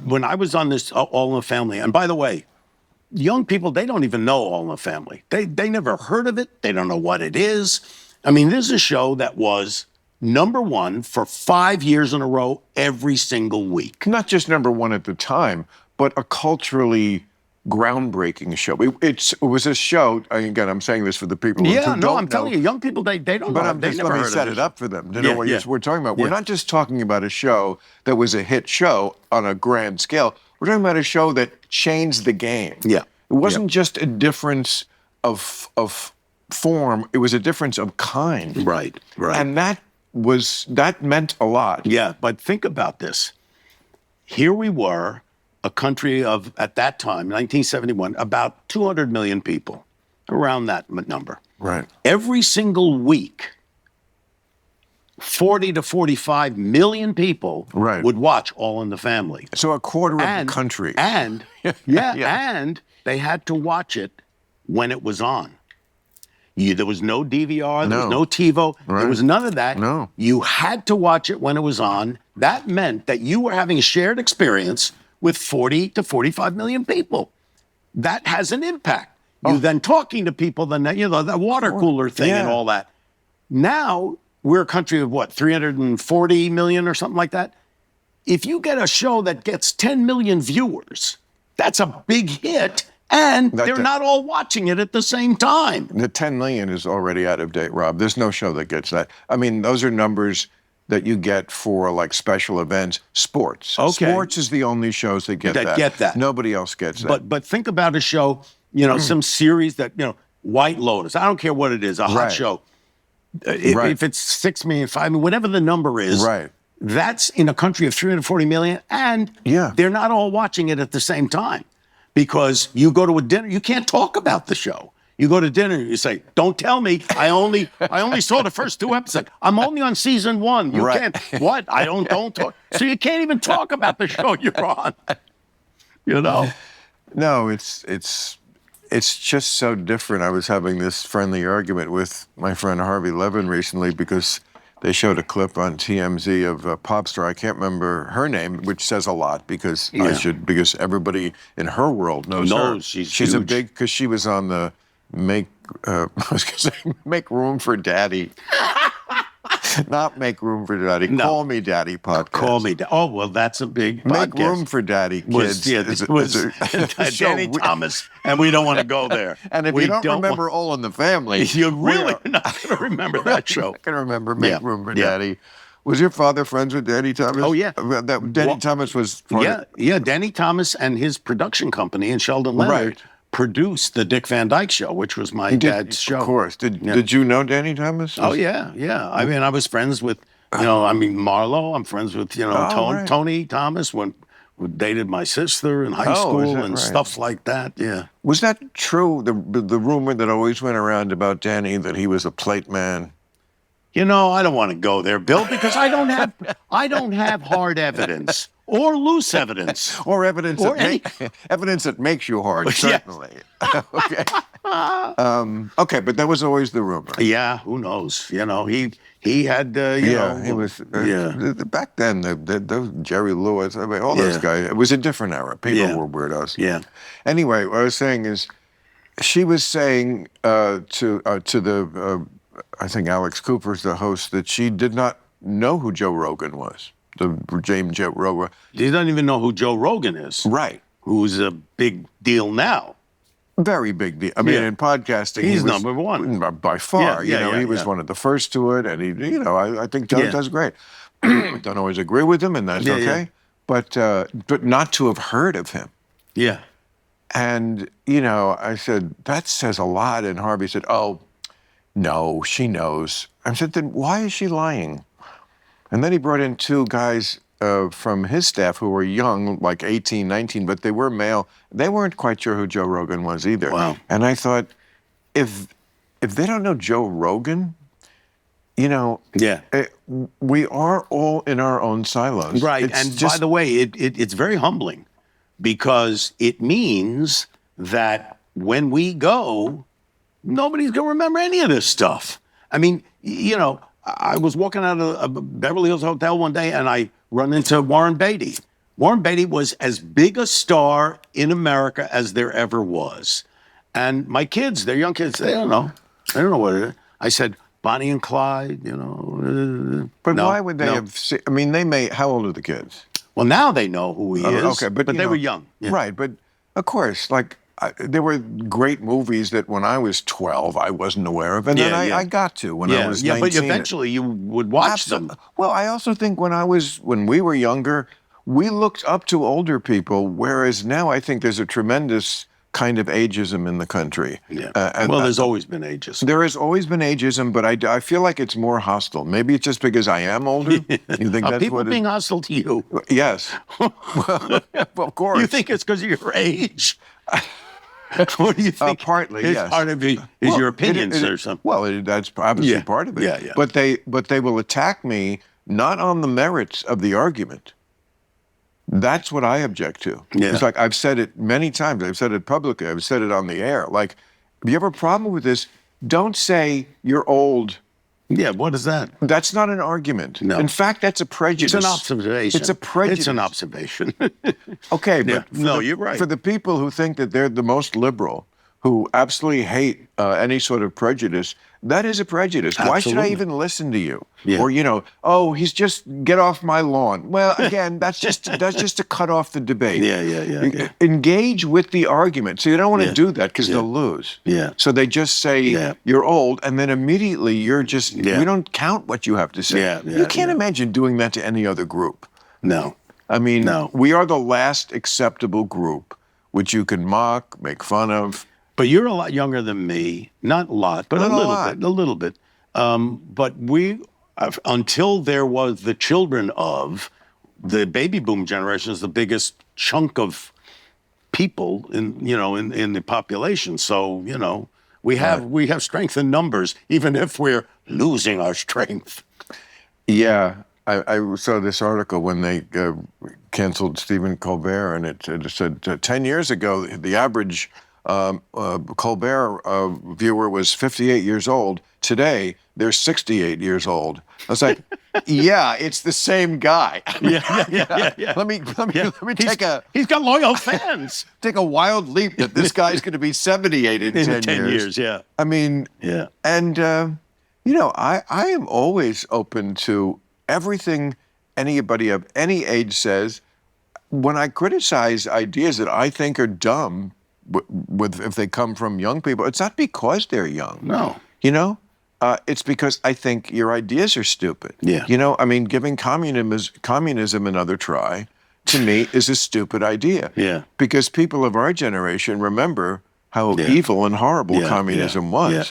when I was on this All in the Family, and by the way, young people, they don't even know All in the Family. They never heard of it. They don't know what it is. I mean, this is a show that was #1 for 5 years in a row, every single week. Not just #1 at the time, but a culturally groundbreaking show. It was a show, again, I'm saying this for the people who don't know. I'm telling you, young people, they don't know. But let me set it up for them to know what we're talking about. We're not just talking about a show that was a hit show on a grand scale. We're talking about a show that changed the game. Yeah. It wasn't just a difference of form, it was a difference of kind. Right. And that meant a lot. Yeah, but think about this. Here we were, a country of, at that time, 1971, about 200 million people, around that number. Right. Every single week, 40 to 45 million people would watch All in the Family. So a quarter of the country. And, and they had to watch it when it was on. There was no DVR, there was no TiVo, there was none of that. No. You had to watch it when it was on. That meant that you were having a shared experience with 40 to 45 million people. That has an impact. You then talking to people, then that water cooler thing and all that. Now, we're a country of what, 340 million or something like that? If you get a show that gets 10 million viewers, that's a big hit, and they're not all watching it at the same time. The 10 million is already out of date, Rob. There's no show that gets that. I mean, those are numbers that you get for like special events. Sports. Okay. Sports is the only shows that get that. Nobody else gets that. But think about a show, some series that, White Lotus. I don't care what it is, a hot show. If it's 6 million, 5 million, whatever the number is, that's in a country of 340 million, and they're not all watching it at the same time. Because you go to a dinner, you can't talk about the show. You go to dinner, you say, "Don't tell me. I only saw the first 2 episodes. I'm only on season 1. You can't. What? I don't talk." So you can't even talk about the show you're on. No, it's just so different. I was having this friendly argument with my friend Harvey Levin recently because they showed a clip on TMZ of a pop star. I can't remember her name, which says a lot because because everybody in her world knows her. She's a big, because she was on the Make Room for Daddy. Not Make Room for Daddy. No. Call Me Daddy podcast. Call Me Daddy. Oh, well, that's a big podcast. Make Room for Daddy, kids. Was Danny Thomas, and we don't want to go there. And if you don't remember All in the Family, you're really not going to remember that show. Not going to remember Make Room for Daddy. Was your father friends with Danny Thomas? Oh, yeah. Danny Thomas was... Danny Thomas and his production company and Sheldon Leonard produced the Dick Van Dyke Show, which was my dad's show. Of course. Did you know Danny Thomas? Oh, yeah. I mean, I was friends with, Marlo. I'm friends with, Tony Thomas, who dated my sister in high school and stuff like that, Was that true, the rumor that always went around about Danny, that he was a plate man? I don't want to go there, Bill, because I don't have hard evidence. Or loose evidence. Or evidence that makes you hard, certainly. Okay. Okay, but that was always the rumor. Yeah, who knows? He had, he was, back then, those Jerry Lewis, I mean, all those guys, it was a different era. People were weirdos. Yeah. Anyway, what I was saying is, she was saying to the, I think Alex Cooper's the host, that she did not know who Joe Rogan was. Joe Rogan. He doesn't even know who Joe Rogan is. Right. Who's a big deal now. Very big deal. I mean, in podcasting, he's number one. By far. He was one of the first to it, and he, I think Joe does great. Don't always agree with him, and that's okay. Yeah. But not to have heard of him. Yeah. And, I said, that says a lot. And Harvey said, oh, no, she knows. I said, then why is she lying? And then he brought in 2 guys from his staff who were young, like 18, 19, but they were male. They weren't quite sure who Joe Rogan was either. Wow. And I thought, if they don't know Joe Rogan, we are all in our own silos. Right. By the way, it's very humbling because it means that when we go, nobody's going to remember any of this stuff. I mean, I was walking out of a Beverly Hills hotel one day and I run into Warren Beatty, Warren Beatty was as big a star in America as there ever was. And my kids, they're young kids, they don't know. They don't know what it is. I said, Bonnie and Clyde, you know. But no, why would they no. have seen, I mean, they may, how old are the kids? Well, now they know who he is. Okay, but they were young. Yeah. Right, but of course, like, there were great movies that when I was 12, I wasn't aware of, and then I got to when I was 19. Yeah, but eventually you would watch them. Well, I also think when we were younger, we looked up to older people, whereas now I think there's a tremendous kind of ageism in the country. Yeah. Well, there's always been ageism. There has always been ageism, but I feel like it's more hostile. Maybe it's just because I am older. You think Are that's people what being hostile to you? Yes. Well, of course. You think it's because of your age? What do you think? Partly, it's yes. Part of it is your opinions or something. Well, that's obviously part of it. Yeah, yeah. But they will attack me not on the merits of the argument. That's what I object to. Yeah. It's like I've said it many times. I've said it publicly. I've said it on the air. Like, if you have a problem with this, don't say you're old. Yeah, what is that? That's not an argument. No. In fact, that's a prejudice. It's an observation. It's a prejudice. It's an observation. Okay, but you're right. For the people who think that they're the most liberal, who absolutely hate any sort of prejudice, that is a prejudice. Absolutely. Why should I even listen to you? Yeah. Or, oh, he's just get off my lawn. Well, again, that's just to cut off the debate. Yeah. Engage with the argument. So you don't want to do that because they'll lose. Yeah. So they just say you're old, and then immediately you're just we don't count what you have to say. You can't imagine doing that to any other group. No. I mean, we are the last acceptable group which you can mock, make fun of. But you're a lot younger than me. Not a lot, but a little bit. But we, until there was the children of, the baby boom generation is the biggest chunk of people in the population. So, we have strength in numbers, even if we're losing our strength. Yeah. I saw this article when they canceled Stephen Colbert, and it said 10 years ago, the average Colbert viewer was 58 years old. Today, they're 68 years old. I was like, yeah, it's the same guy. Yeah. Let me He's got loyal fans. Take a wild leap that this guy's going to be 78 in 10 years. Yeah. I mean, and, I am always open to everything anybody of any age says. When I criticize ideas that I think are dumb, if they come from young people, it's not because they're young. No. It's because I think your ideas are stupid. Yeah. I mean, giving communism another try, to me, is a stupid idea. Yeah. Because people of our generation remember how evil and horrible communism was.